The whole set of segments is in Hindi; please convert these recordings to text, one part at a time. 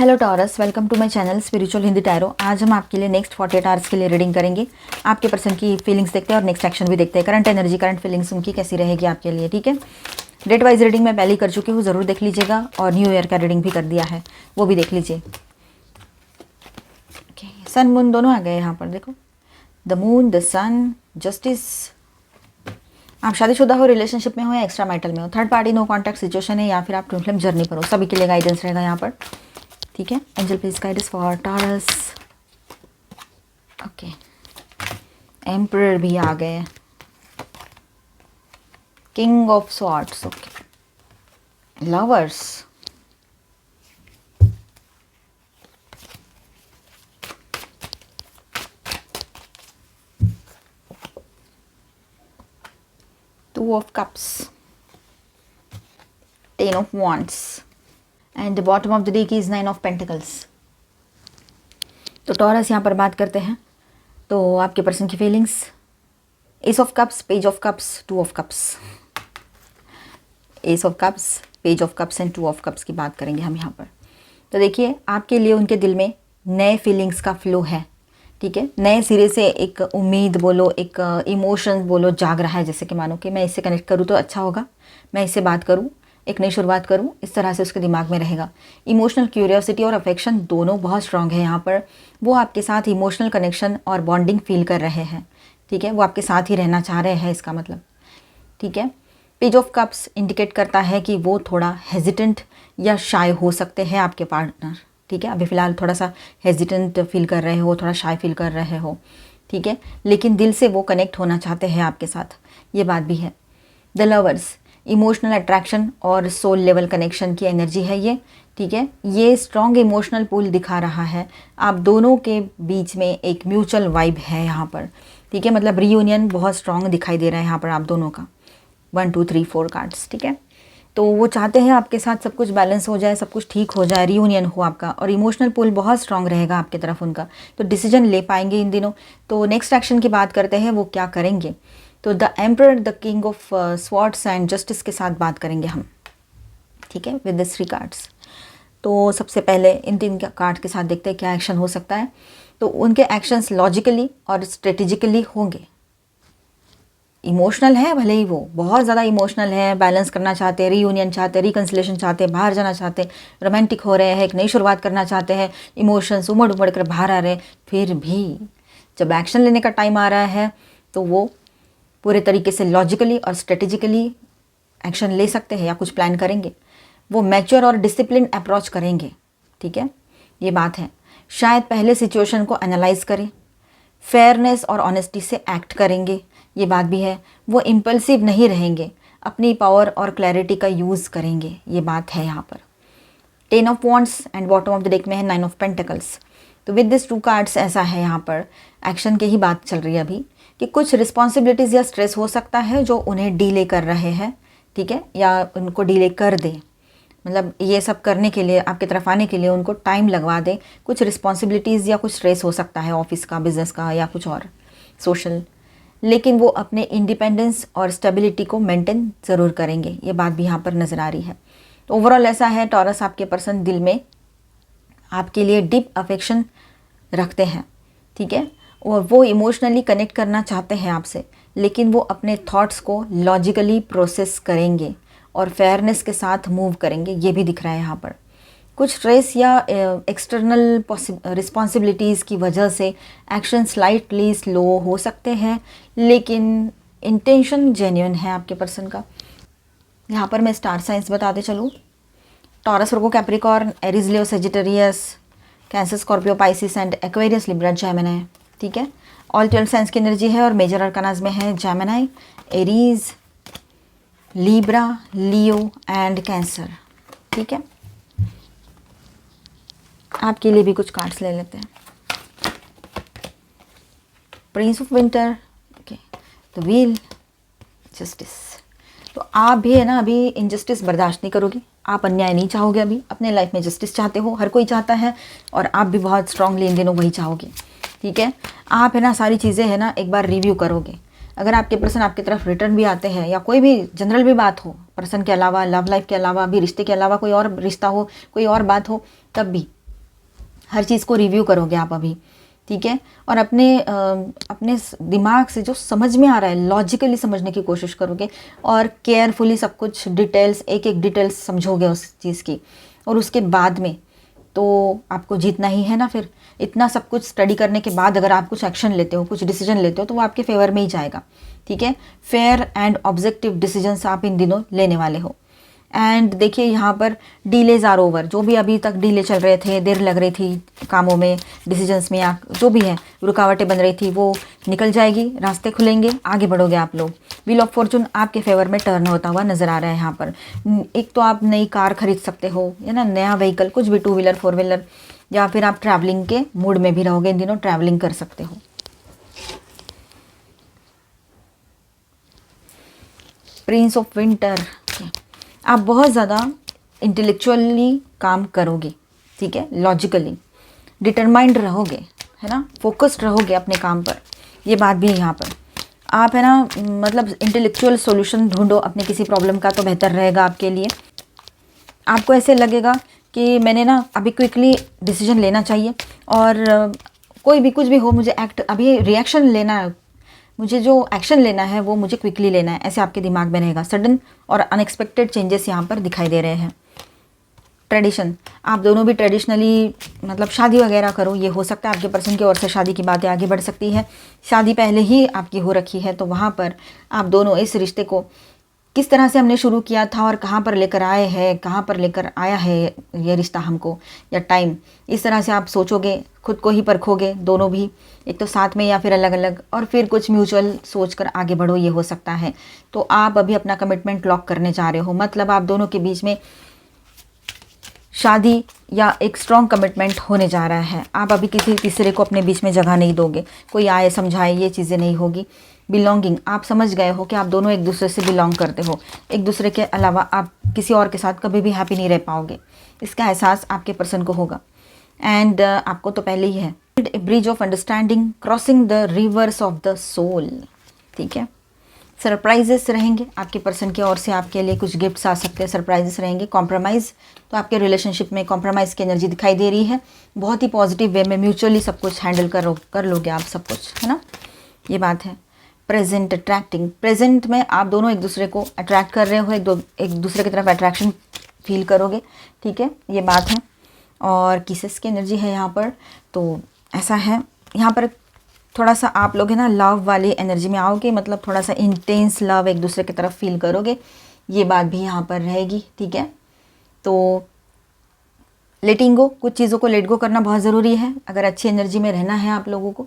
Hello Taurus, welcome to my channel spiritual Hindi tarot. आज हम आपके लिए नेक्स्ट 48 आवर्स के लिए रीडिंग करेंगे। आपके पर्सन की फीलिंग्स देखते हैं और नेक्स्ट एक्शन भी देखते हैं। करंट एनर्जी, करंट फीलिंग्स उनकी कैसी रहेगी आपके लिए, ठीक है। डेट वाइज रीडिंग मैं पहले ही कर चुकी हूँ, ज़रूर देख लीजिएगा। और न्यू ईयर का रीडिंग भी कर दिया है, वो भी देख लीजिए। सन मून दोनों आ गए यहाँ पर, देखो the moon, the sun, justice. आप शादीशुदा हो, रिलेशनशिप में हो या एक्स्ट्रा मैरिटल में हो, third party no contact situation है या फिर आप ट्विन फ्लेम जर्नी पर हो, सभी के लिए गाइडेंस रहेगा यहाँ पर, ठीक है। Angel please guide us for taurus. Okay, emperor भी आ गए, king of swords, okay, lovers, two of cups, ten of wands and the bottom of the deck is 9 of pentacles. तो टॉरस यहाँ पर बात करते हैं तो आपके पर्सन की feelings, S of cups, page of cups, two of cups, S of cups, page of cups and two of cups की बात करेंगे हम यहाँ पर। तो देखिए, आपके लिए उनके दिल में नए फीलिंग्स का फ्लो है, ठीक है। नए सिरे से एक उम्मीद बोलो, एक इमोशंस बोलो जाग रहा है, जैसे कि मानो कि मैं इससे कनेक्ट करूँ तो अच्छा होगा, मैं इससे बात करूँ, एक नई शुरुआत करूँ, इस तरह से उसके दिमाग में रहेगा। इमोशनल क्यूरियोसिटी और अफेक्शन दोनों बहुत स्ट्रांग है यहाँ पर। वो आपके साथ इमोशनल कनेक्शन और बॉन्डिंग फील कर रहे हैं, ठीक है। वो आपके साथ ही रहना चाह रहे हैं, इसका मतलब, ठीक है। पेज ऑफ कप्स इंडिकेट करता है कि वो थोड़ा हेजिटेंट या शाय हो सकते हैं आपके पार्टनर, ठीक है। अभी फ़िलहाल थोड़ा सा हेजिटेंट फील कर रहे हो, थोड़ा शाय फील कर रहे हो, ठीक है, लेकिन दिल से वो कनेक्ट होना चाहते हैं आपके साथ, ये बात भी है। द लवर्स, इमोशनल अट्रैक्शन और सोल लेवल कनेक्शन की एनर्जी है ये, ठीक है। ये स्ट्रॉन्ग इमोशनल पुल दिखा रहा है, आप दोनों के बीच में एक म्यूचुअल वाइब है यहाँ पर, ठीक है। मतलब रीयूनियन बहुत स्ट्रॉन्ग दिखाई दे रहा है यहाँ पर आप दोनों का। 1 2 3 4 कार्ड्स, ठीक है। तो वो चाहते हैं आपके साथ सब कुछ बैलेंस हो जाए, सब कुछ ठीक हो जाए, रीयूनियन हो आपका, और इमोशनल पुल बहुत स्ट्रांग रहेगा आपकी तरफ उनका, तो डिसीजन ले पाएंगे इन दिनों। तो नेक्स्ट एक्शन की बात करते हैं, वो क्या करेंगे। तो the emperor, the king of swords and justice के साथ बात करेंगे हम, ठीक है, विद दिस 3 कार्ड्स। तो सबसे पहले इन 3 कार्ड के साथ देखते हैं क्या एक्शन हो सकता है। तो उनके एक्शंस लॉजिकली और स्ट्रेटेजिकली होंगे। इमोशनल है, भले ही वो बहुत ज़्यादा इमोशनल है, बैलेंस करना चाहते हैं, रीयूनियन चाहते हैं, रिकन्सिलेशन चाहते हैं, बाहर जाना चाहते हैं, रोमांटिक हो रहे हैं, एक नई शुरुआत करना चाहते हैं, इमोशंस उमड़ उमड़ कर बाहर आ रहे हैं, फिर भी जब एक्शन लेने का टाइम आ रहा है तो वो पूरे तरीके से लॉजिकली और स्ट्रेटेजिकली एक्शन ले सकते हैं या कुछ प्लान करेंगे। वो मैच्योर और डिसिप्लिन अप्रोच करेंगे, ठीक है, ये बात है। शायद पहले सिचुएशन को एनालाइज करें, फेयरनेस और ऑनेस्टी से एक्ट करेंगे, ये बात भी है। वो इम्पल्सिव नहीं रहेंगे, अपनी पावर और क्लैरिटी का यूज़ करेंगे, ये बात है यहाँ पर। 10 of wands and bottom of the deck में है 9 ऑफ पेंटिकल्स। तो विद दिस 2 कार्ड्स ऐसा है यहाँ पर, एक्शन की ही बात चल रही है अभी, कि कुछ रिस्पॉन्सिबिलिटीज़ या स्ट्रेस हो सकता है जो उन्हें डीले कर रहे हैं, ठीक है, या उनको डीले कर दे, मतलब ये सब करने के लिए, आपकी तरफ आने के लिए उनको टाइम लगवा दें। कुछ रिस्पॉन्सिबिलिटीज़ या कुछ स्ट्रेस हो सकता है ऑफिस का, बिजनेस का या कुछ और सोशल, लेकिन वो अपने इंडिपेंडेंस और स्टेबिलिटी को मेंटेन ज़रूर करेंगे, ये बात भी यहाँ पर नज़र आ रही है। तो ओवरऑल ऐसा है, टॉरस आपके पर्सन दिल में आपके लिए डीप अफेक्शन रखते हैं, ठीक है, और वो इमोशनली कनेक्ट करना चाहते हैं आपसे, लेकिन वो अपने थॉट्स को लॉजिकली प्रोसेस करेंगे और फेयरनेस के साथ मूव करेंगे, ये भी दिख रहा है यहाँ पर। कुछ स्ट्रेस या एक्सटर्नल रिस्पॉन्सिबिलिटीज़ की वजह से एक्शन स्लाइटली स्लो हो सकते हैं, लेकिन इंटेंशन जेन्युइन है आपके पर्सन का। यहाँ पर मैं स्टार साइंस बताते चलूँ, taurus, Virgo, Capricorn, Aries, Leo, Sagittarius, cancer, Scorpio, Pisces and Aquarius, Libra, Gemini, ठीक है। ऑल 12 साइंस की एनर्जी है और मेजर अरकानाज में है Gemini, Aries, Libra, Leo and cancer, ठीक है। आपके लिए भी कुछ कार्ड्स ले लेते हैं। Prince of winter, okay, the wheel, justice. तो आप भी है ना, अभी इनजस्टिस बर्दाश्त नहीं करोगे, आप अन्याय नहीं चाहोगे, अभी अपने लाइफ में जस्टिस चाहते हो, हर कोई चाहता है, और आप भी बहुत स्ट्रांगली इन दिनों वही चाहोगे, ठीक है। आप है ना सारी चीज़ें है ना एक बार रिव्यू करोगे। अगर आपके पर्सन आपकी तरफ रिटर्न भी आते हैं, या कोई भी जनरल भी बात हो, पर्सन के अलावा, लव लाइफ के अलावा, भी रिश्ते के अलावा कोई और रिश्ता हो, कोई और बात हो, तब भी हर चीज़ को रिव्यू करोगे आप अभी, ठीक है। और अपने दिमाग से जो समझ में आ रहा है लॉजिकली समझने की कोशिश करोगे और केयरफुली सब कुछ डिटेल्स, एक एक डिटेल्स समझोगे उस चीज़ की। और उसके बाद में तो आपको जीतना ही है ना। फिर इतना सब कुछ स्टडी करने के बाद अगर आप कुछ एक्शन लेते हो, कुछ डिसीजन लेते हो, तो वो आपके फेवर में ही जाएगा, ठीक है। फेयर एंड ऑब्जेक्टिव डिसीजंस आप इन दिनों लेने वाले हो। एंड देखिए यहाँ पर डीलेज आर ओवर, जो भी अभी तक डीले चल रहे थे, देर लग रही थी कामों में, डिसीजंस में, या जो भी है रुकावटें बन रही थी, वो निकल जाएगी, रास्ते खुलेंगे, आगे बढ़ोगे आप लोग। व्हील ऑफ फॉर्चून आपके फेवर में टर्न होता हुआ नज़र आ रहा है यहाँ पर। एक तो आप नई कार खरीद सकते हो, है ना, नया व्हीकल, कुछ भी, 2 व्हीलर 4 व्हीलर, या फिर आप ट्रैवलिंग के मूड में भी रहोगे, इन दिनों ट्रैवलिंग कर सकते हो। प्रिंस ऑफ विंटर, आप बहुत ज़्यादा इंटेलेक्चुअली काम करोगे, ठीक है, लॉजिकली डिटरमाइंड रहोगे, है ना, फोकस्ड रहोगे अपने काम पर। ये बात भी है यहाँ पर। आप, है ना, मतलब इंटेलेक्चुअल सॉल्यूशन ढूंढो अपने किसी प्रॉब्लम का, तो बेहतर रहेगा आपके लिए। आपको ऐसे लगेगा कि मैंने ना अभी क्विकली डिसीजन लेना चाहिए, और कोई भी कुछ भी हो, मुझे अभी रिएक्शन लेना है, मुझे जो एक्शन लेना है वो मुझे क्विकली लेना है, ऐसे आपके दिमाग में रहेगा। सडन और अनएक्सपेक्टेड चेंजेस यहाँ पर दिखाई दे रहे हैं। ट्रेडिशन, आप दोनों भी ट्रेडिशनली मतलब शादी वगैरह करो, ये हो सकता है आपके पर्सन की ओर से शादी की बातें आगे बढ़ सकती है। शादी पहले ही आपकी हो रखी है, तो वहाँ पर आप दोनों इस रिश्ते को किस तरह से हमने शुरू किया था और कहाँ पर लेकर आए हैं, कहाँ पर लेकर आया है ये रिश्ता हमको, या टाइम, इस तरह से आप सोचोगे, खुद को ही परखोगे दोनों भी, एक तो साथ में या फिर अलग अलग, और फिर कुछ म्यूचुअल सोचकर आगे बढ़ो, ये हो सकता है। तो आप अभी अपना कमिटमेंट लॉक करने जा रहे हो, मतलब आप दोनों के बीच में शादी या एक स्ट्रॉन्ग कमिटमेंट होने जा रहा है। आप अभी किसी तीसरे को अपने बीच में जगह नहीं दोगे, कोई आए समझाए, ये चीज़ें नहीं होगी। बिलोंगिंग, आप समझ गए हो कि आप दोनों एक दूसरे से बिलोंग करते हो, एक दूसरे के अलावा आप किसी और के साथ कभी भी हैप्पी नहीं रह पाओगे, इसका एहसास आपके पर्सन को होगा। एंड आपको तो पहले ही है। Bridge of understanding, crossing the rivers of the soul, ठीक है। सरप्राइजेस रहेंगे आपके पर्सन की ओर से, आपके लिए कुछ गिफ्ट्स आ सकते हैं, सरप्राइजेस रहेंगे। कॉम्प्रोमाइज़, तो आपके रिलेशनशिप में कॉम्प्रोमाइज़ की एनर्जी दिखाई दे रही है, बहुत ही पॉजिटिव वे में म्यूचुअली सब कुछ हैंडल कर लोगे आप सब कुछ, है ना, ये बात है। प्रेजेंट अट्रैक्टिंग, प्रेजेंट में आप दोनों एक दूसरे को अट्रैक्ट कर रहे हो, एक दूसरे की तरफ अट्रैक्शन फील करोगे, ठीक है, ये बात है। और किसेस की एनर्जी है यहाँ पर, तो ऐसा है यहाँ पर थोड़ा सा आप लोग, है ना, लव वाली एनर्जी में आओगे, मतलब थोड़ा सा इंटेंस लव एक दूसरे की तरफ फील करोगे, ये बात भी यहाँ पर रहेगी, ठीक है। तो लेटिंग गो, कुछ चीज़ों को लेट गो करना बहुत ज़रूरी है। अगर अच्छी एनर्जी में रहना है, आप लोगों को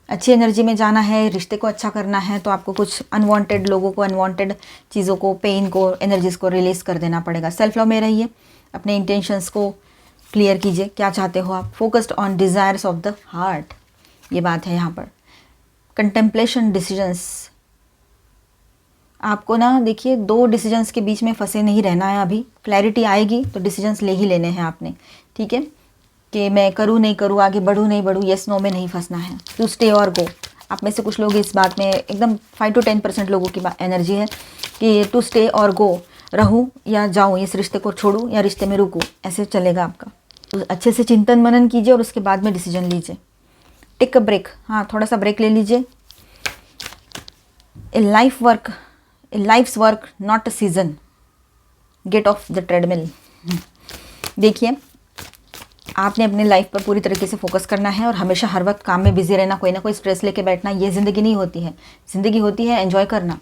अच्छी एनर्जी में जाना है, रिश्ते को अच्छा करना है, तो आपको कुछ अनवांटेड लोगों को, अनवांटेड चीज़ों को, पेन को, एनर्जीज़ को रिलीज़ कर देना पड़ेगा। सेल्फ लव में रहिए, अपने इंटेंशंस को क्लियर कीजिए, क्या चाहते हो आप, focused on desires of the heart, ये बात है यहाँ पर। कंटेम्पलेशन डिसीजंस, आपको ना देखिए 2 डिसीजंस के बीच में फंसे नहीं रहना है। अभी क्लैरिटी आएगी तो डिसीजंस ले ही लेने हैं आपने, ठीक है, कि मैं करूँ नहीं करूँ, आगे बढ़ूँ नहीं बढ़ूँ, येस नो में नहीं फंसना है। टू स्टे और गो, आप में से कुछ लोग इस बात में एकदम 5 to 10% लोगों की एनर्जी है कि टू स्टे और गो, रहूँ या जाऊँ, इस रिश्ते को छोड़ूँ या रिश्ते में रुकूँ, ऐसे चलेगा आपका। तो अच्छे से चिंतन मनन कीजिए और उसके बाद में डिसीजन लीजिए। टेक अ ब्रेक, हाँ, थोड़ा सा ब्रेक ले लीजिए। A life's work not a season, get off the treadmill. देखिए, आपने अपने लाइफ पर पूरी तरीके से फोकस करना है और हमेशा हर वक्त काम में बिजी रहना, कोई ना कोई स्ट्रेस लेके बैठना, ये ज़िंदगी नहीं होती है। ज़िंदगी होती है एंजॉय करना,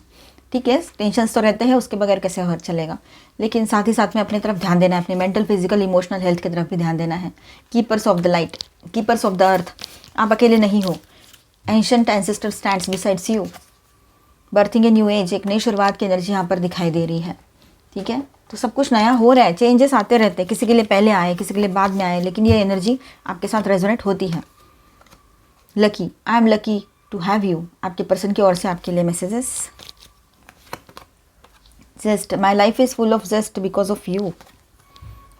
ठीक है। टेंशन्स तो रहते हैं, उसके बगैर कैसे हर चलेगा, लेकिन साथ ही साथ में अपनी तरफ ध्यान देना है, अपनी मेंटल, फिजिकल, इमोशनल हेल्थ की तरफ भी ध्यान देना है। Keepers of the light, keepers of the earth, आप अकेले नहीं हो। Ancient ancestor stands besides you. Berthing a new age, एक नई शुरुआत की एनर्जी यहाँ पर दिखाई दे रही है, ठीक है। तो सब कुछ नया हो रहा है, चेंजेस आते रहते हैं, किसी के लिए पहले आए, किसी के लिए बाद में आए, लेकिन ये एनर्जी आपके साथ रेजोनेट होती है। Lucky, I am lucky to have you, आपके पर्सन की ओर से आपके लिए messages. Zest, my life is full of zest because of you.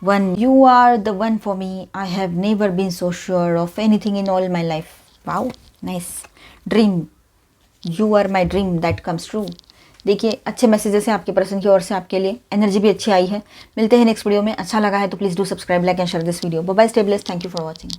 One, you are the one for me, I have never been so sure of anything in all my life. Wow, nice. Dream, you are my dream that comes true. देखिए, अच्छे मैसेजेस हैं आपके पर्सन की ओर से आपके लिए, एनर्जी भी अच्छी आई है। मिलते हैं नेक्स्ट वीडियो में। अच्छा लगा है तो please do subscribe, like and share this video. Bye bye, stay blessed, thank you for watching.